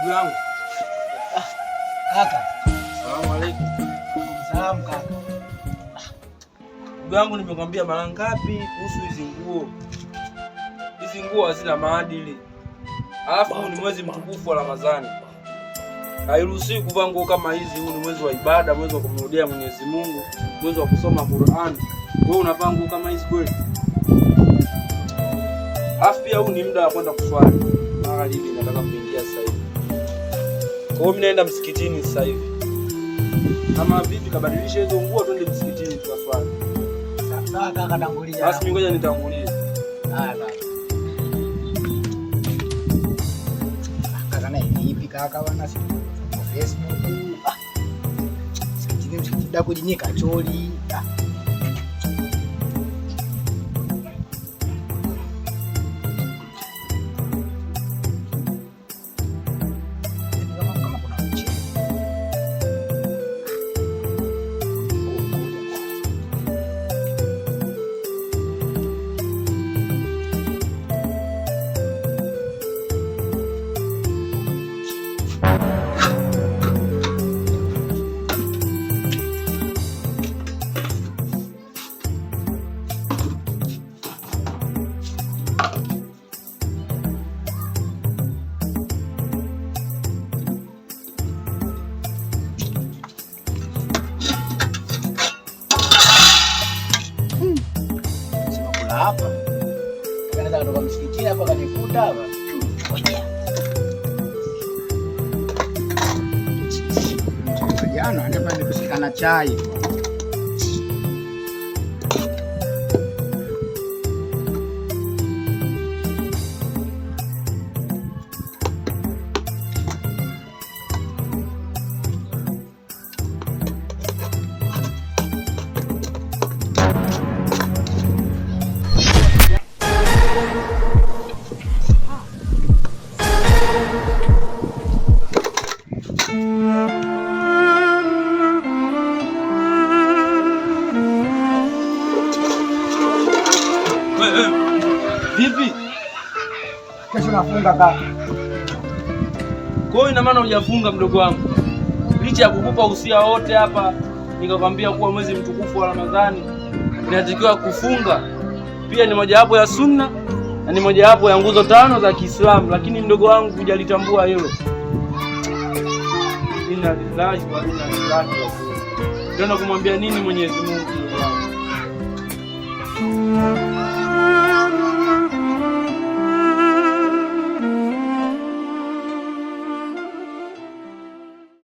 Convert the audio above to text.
Ndugu yangu. Kaka. Salamu alaykum. Salamu kaka. Ndugu yangu, nimekwambia mara ngapi kuhusu hizi nguo? Hizi nguo hazina maadili. Alafu ni mwezi mtukufu wa Ramadhani. Hairuhusiwi kuvaa nguo kama hizi. Huu ni mwezi wa ibada, mwezi wa kumrudia Mwenyezi Mungu, mwezi wa kusoma Qur'an. Wewe unavaa nguo kama hizi kweli? Alafu pia huu ni muda wa kwenda kuswali. Magharibi nataka kuingia sasa hivi. Kwa hiyo mimi naenda msikitini sasa hivi. Kama vipi kabadilisha hizo nguo twende msikitini tukaswali. Sawa kaka, tangulia. Basi ngoja nitangulie. Haya baba. Kaka naye vipi kaka bwana, si kwa Facebook. Msikitini kujinyika choli. Hapa kanaweza kutoka msikitini hapa kanikuta hapa. Jana ndio nikushikana chai. Vipi? Kesho nafunga kaka. Kwa hiyo ina maana hujafunga mdogo wangu? Licha ya kukupa usia wote hapa, nikakwambia kuwa mwezi mtukufu wa Ramadhani inatakiwa kufunga. Pia ni mojawapo ya sunna na ni mojawapo ya nguzo 5 za Kiislamu, lakini mdogo wangu hujalitambua hilo. Inna lillahi wa inna ilaihi raji'un. Ndio kumwambia nini Mwenyezi Mungu mdogo wangu?